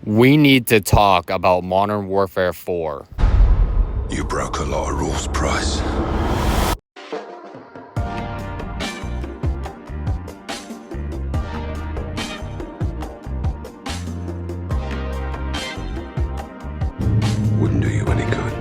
We need to talk about Modern Warfare 4. You broke a lot of rules, Price. Wouldn't do you any good.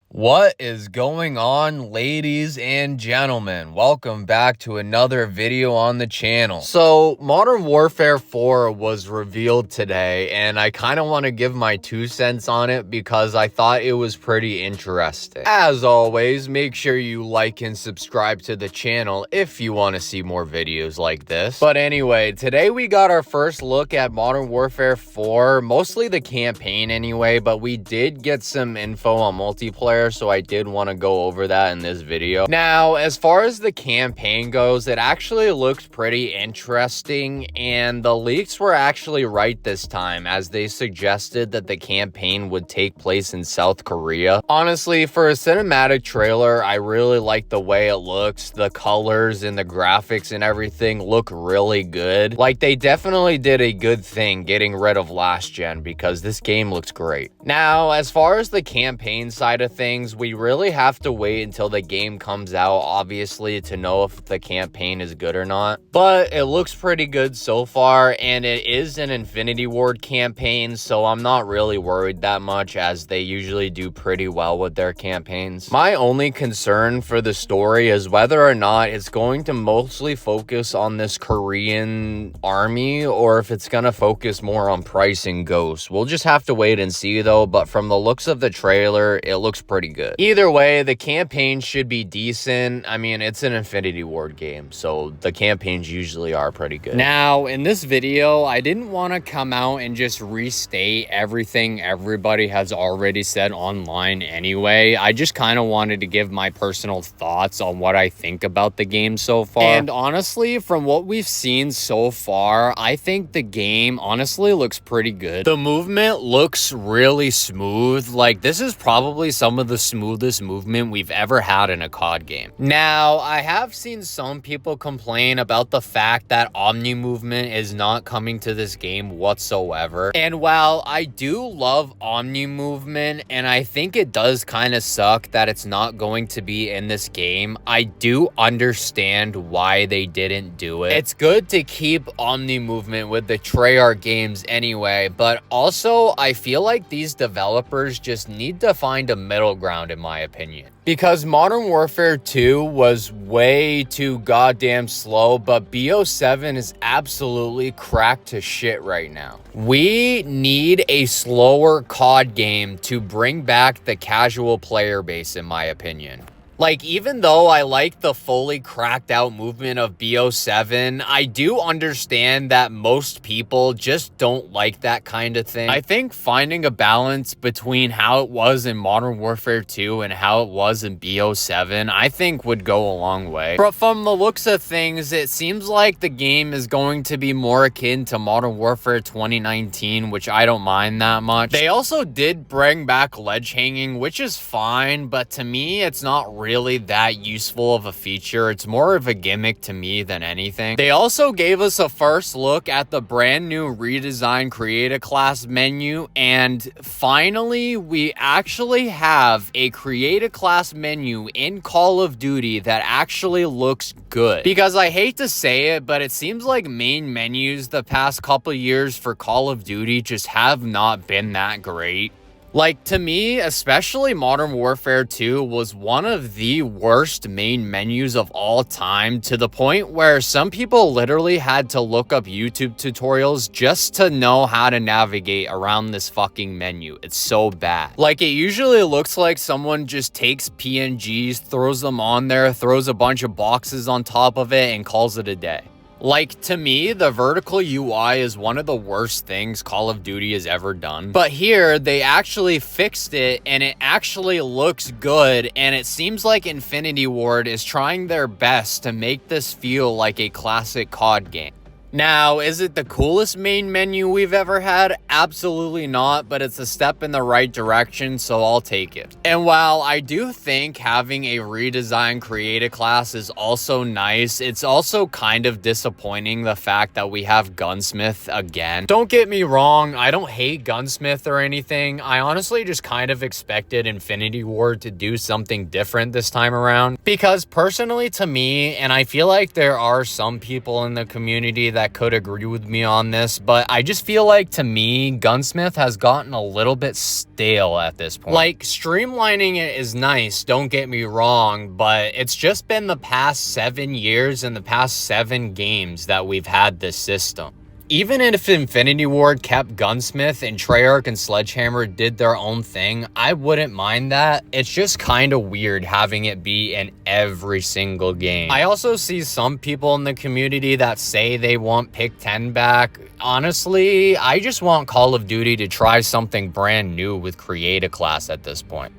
What is going on, ladies and gentlemen? Welcome back to another video on the channel. So, Modern Warfare 4 was revealed today, and I kind of want to give my 2 cents on it because I thought it was pretty interesting. As always, make sure you like and subscribe to the channel if you want to see more videos like this. But anyway, today we got our first look at Modern Warfare 4, mostly the campaign anyway, but we did get some info on multiplayer, so I did want to go over that in this video. Now, as far as the campaign goes, it actually looks pretty interesting, and the leaks were actually right this time, as they suggested that the campaign would take place in South Korea. Honestly, for a cinematic trailer, I really like the way it looks. The colors and the graphics and everything look really good. Like, they definitely did a good thing getting rid of last gen, because this game looks great. Now, as far as the campaign side of things, we really have to wait until the game comes out, obviously, to know if the campaign is good or not. But it looks pretty good so far, and it is an Infinity Ward campaign, so I'm not really worried that much, as they usually do pretty well with their campaigns. My only concern for the story is whether or not it's going to mostly focus on this Korean army, or if it's gonna focus more on Price and Ghost. We'll just have to wait and see, though, but from the looks of the trailer, it looks pretty good. Either way, the campaign should be decent. I mean, it's an Infinity Ward game, so the campaigns usually are pretty good. Now, in this video, I didn't want to come out and just restate everything everybody has already said online anyway. I just kind of wanted to give my personal thoughts on what I think about the game so far. And honestly, from what we've seen so far, I think the game honestly looks pretty good. The movement looks really smooth. Like, this is probably some of the smoothest movement we've ever had in a COD game. Now, I have seen some people complain about the fact that Omni movement is not coming to this game whatsoever. And while I do love Omni movement, and I think it does kind of suck that it's not going to be in this game, I do understand why they didn't do it. It's good to keep Omni movement with the Treyarch games anyway, but also I feel like these developers just need to find a middle ground, in my opinion. Because Modern Warfare 2 was way too goddamn slow, but BO7 is absolutely cracked to shit right now. We need a slower COD game to bring back the casual player base, in my opinion. Like, even though I like the fully cracked out movement of BO7, I do understand that most people just don't like that kind of thing. I think finding a balance between how it was in Modern Warfare 2 and how it was in BO7, I think would go a long way. But from the looks of things, it seems like the game is going to be more akin to Modern Warfare 2019, which I don't mind that much. They also did bring back ledge hanging, which is fine, but to me, it's not really that useful of a feature. It's more of a gimmick to me than anything. They also gave us a first look at the brand new redesigned Create a Class menu, and finally we actually have a Create a Class menu in Call of Duty that actually looks good. Because I hate to say it, but it seems like main menus the past couple years for Call of Duty just have not been that great. Like, to me, especially Modern Warfare 2 was one of the worst main menus of all time, to the point where some people literally had to look up YouTube tutorials just to know how to navigate around this fucking menu. It's so bad. Like, it usually looks like someone just takes PNGs, throws them on there, throws a bunch of boxes on top of it, and calls it a day. Like, to me, the vertical UI is one of the worst things Call of Duty has ever done. But here, they actually fixed it, and it actually looks good, and it seems like Infinity Ward is trying their best to make this feel like a classic COD game. Now, is it the coolest main menu we've ever had? Absolutely not, but it's a step in the right direction, so I'll take it. And while I do think having a redesigned creative class is also nice, it's also kind of disappointing the fact that we have Gunsmith again. Don't get me wrong, I don't hate Gunsmith or anything. I honestly just kind of expected Infinity Ward to do something different this time around. Because personally to me, and I feel like there are some people in the community that could agree with me on this, but I just feel like to me, Gunsmith has gotten a little bit stale at this point. Like, streamlining it is nice, don't get me wrong, but it's just been the past 7 years and the past 7 games that we've had this system. Even if Infinity Ward kept Gunsmith and Treyarch and Sledgehammer did their own thing, I wouldn't mind that. It's just kind of weird having it be in every single game. I also see some people in the community that say they want Pick 10 back. Honestly, I just want Call of Duty to try something brand new with Create a Class at this point.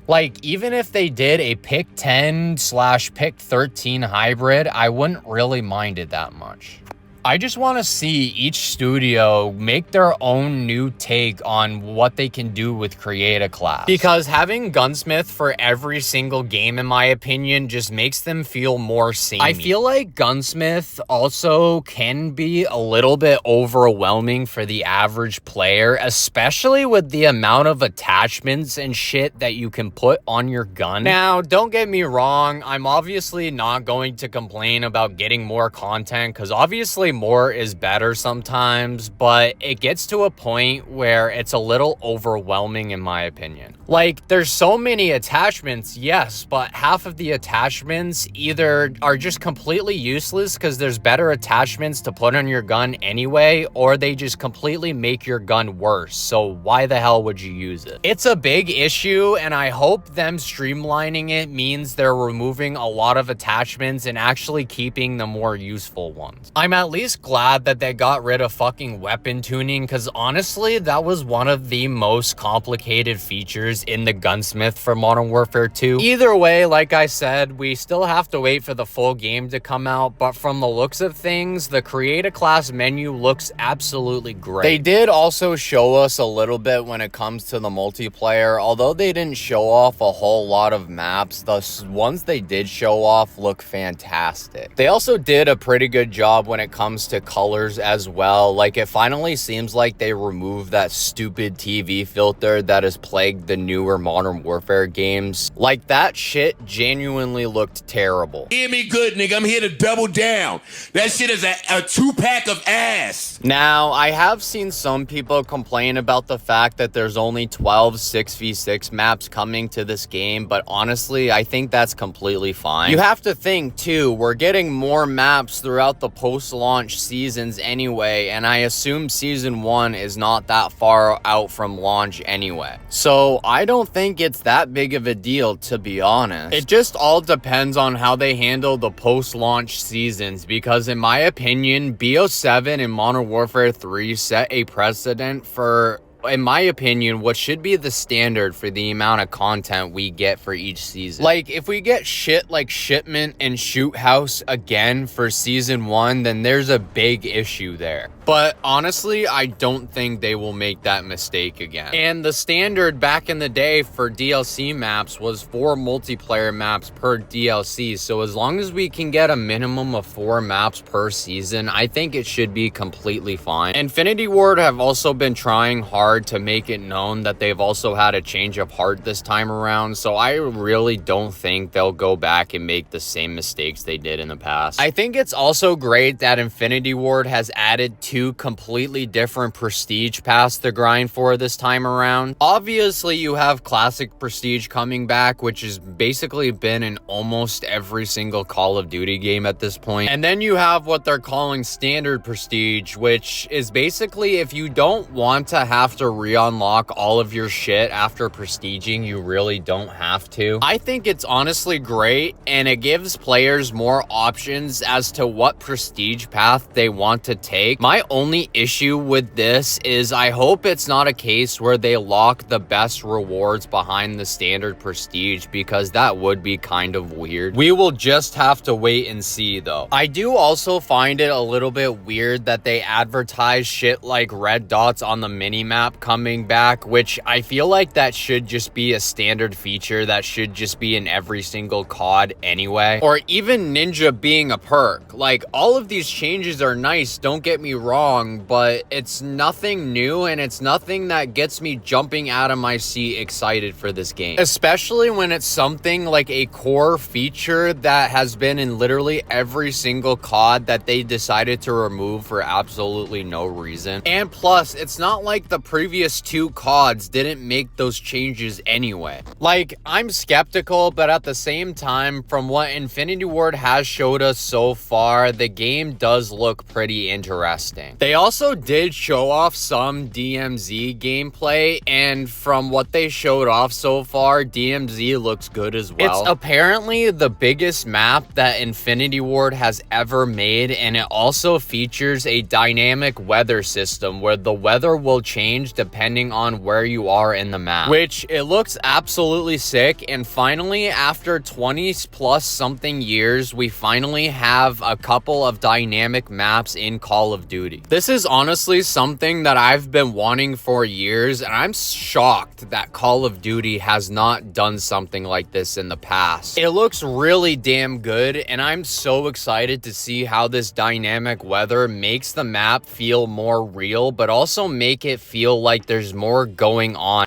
Like, even if they did a Pick 10/Pick 13 hybrid, I wouldn't really mind it that much. I just want to see each studio make their own new take on what they can do with Create a Class. Because having Gunsmith for every single game, in my opinion, just makes them feel more samey. I feel like Gunsmith also can be a little bit overwhelming for the average player, especially with the amount of attachments and shit that you can put on your gun. Now, don't get me wrong, I'm obviously not going to complain about getting more content, because obviously more is better sometimes, but it gets to a point where it's a little overwhelming in my opinion. Like, there's so many attachments, yes, but half of the attachments either are just completely useless because there's better attachments to put on your gun anyway, or they just completely make your gun worse, so why the hell would you use it? It's a big issue, and I hope them streamlining it means they're removing a lot of attachments and actually keeping the more useful ones. I'm at least glad that they got rid of fucking weapon tuning, because honestly, that was one of the most complicated features in the Gunsmith for Modern Warfare 2. Either way, like I said, we still have to wait for the full game to come out, but from the looks of things, the Create a Class menu looks absolutely great. They did also show us a little bit when it comes to the multiplayer, although they didn't show off a whole lot of maps. The ones they did show off look fantastic. They also did a pretty good job when it comes to colors as well. Like, it finally seems like they removed that stupid TV filter that has plagued the newer Modern Warfare games. Like, that shit genuinely looked terrible. Hear me good, nigga. I'm here to double down. That shit is a 2-pack of ass. Now, I have seen some people complain about the fact that there's only 12 6v6 maps coming to this game, but honestly, I think that's completely fine. You have to think, too, we're getting more maps throughout the post-launch seasons anyway, and I assume Season 1 is not that far out from launch anyway. So, I don't think it's that big of a deal, to be honest. It just all depends on how they handle the post-launch seasons, because in my opinion, BO7 and Modern Warfare 3 set a precedent for, in my opinion, what should be the standard for the amount of content we get for each season. Like, if we get shit like Shipment and Shoot House again for Season 1, then there's a big issue there. But honestly, I don't think they will make that mistake again. And the standard back in the day for DLC maps was 4 multiplayer maps per DLC. So as long as we can get a minimum of 4 maps per season, I think it should be completely fine. Infinity Ward have also been trying hard to make it known that they've also had a change of heart this time around. So I really don't think they'll go back and make the same mistakes they did in the past. I think it's also great that Infinity Ward has added 2 completely different prestige paths to grind for this time around. Obviously, you have classic prestige coming back, which has basically been in almost every single Call of Duty game at this point. And then you have what they're calling standard prestige, which is basically if you don't want to have to re-unlock all of your shit after prestiging. You really don't have to. I think it's honestly great, and it gives players more options as to what prestige path they want to take. My only issue with this is I hope it's not a case where they lock the best rewards behind the standard prestige, because that would be kind of weird. We will just have to wait and see though. I do also find it a little bit weird that they advertise shit like red dots on the minimap coming back, which I feel like that should just be a standard feature that should just be in every single COD anyway. Or even Ninja being a perk. Like, all of these changes are nice, don't get me wrong, but it's nothing new and it's nothing that gets me jumping out of my seat excited for this game. Especially when it's something like a core feature that has been in literally every single COD that they decided to remove for absolutely no reason. And plus, it's not like the previous 2 CODs didn't make those changes anyway. Like, I'm skeptical, but at the same time, from what Infinity Ward has showed us so far, the game does look pretty interesting. They also did show off some DMZ gameplay, and from what they showed off so far, DMZ looks good as well. It's apparently the biggest map that Infinity Ward has ever made, and it also features a dynamic weather system where the weather will change depending on where you are in the map, which it looks absolutely sick. And finally, after 20 plus something years, we finally have a couple of dynamic maps in Call of Duty. This is honestly something that I've been wanting for years, and I'm shocked that Call of Duty has not done something like this in the past. It looks really damn good, and I'm so excited to see how this dynamic weather makes the map feel more real, but also make it feel like there's more going on.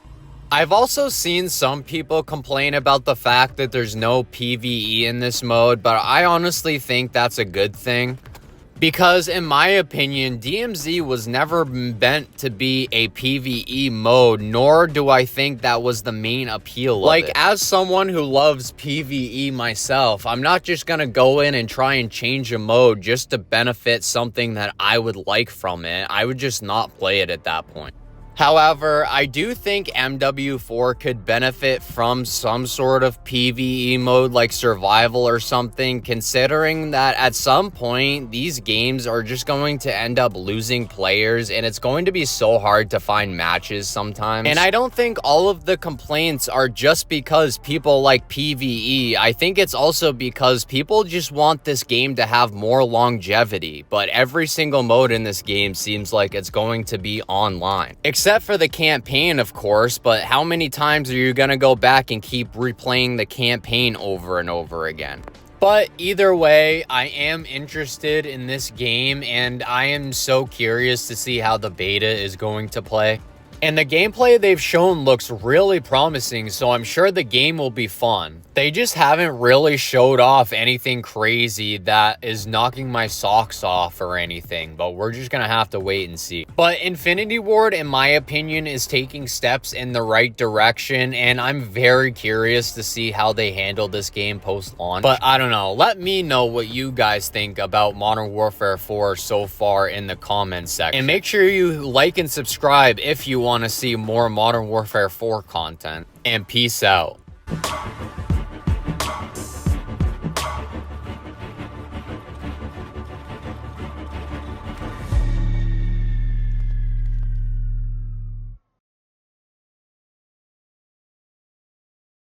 I've also seen some people complain about the fact that there's no PvE in this mode, but I honestly think that's a good thing. Because in my opinion, DMZ was never meant to be a PvE mode, nor do I think that was the main appeal of it. As someone who loves PvE myself, I'm not just gonna go in and try and change a mode just to benefit something that I would like from it. I would just not play it at that point. However, I do think MW4 could benefit from some sort of PvE mode like survival or something, considering that at some point these games are just going to end up losing players, and it's going to be so hard to find matches sometimes. And I don't think all of the complaints are just because people like PvE. I think it's also because people just want this game to have more longevity, but every single mode in this game seems like it's going to be online. Except for the campaign, of course, but how many times are you gonna go back and keep replaying the campaign over and over again? But either way, I am interested in this game, and I am so curious to see how the beta is going to play. And the gameplay they've shown looks really promising, so I'm sure the game will be fun. They just haven't really showed off anything crazy that is knocking my socks off or anything, but we're just gonna have to wait and see. But Infinity Ward, in my opinion, is taking steps in the right direction, and I'm very curious to see how they handle this game post-launch. But I don't know, let me know what you guys think about Modern Warfare 4 so far in the comments section. And make sure you like and subscribe if you want to see more Modern Warfare 4 content. And peace out.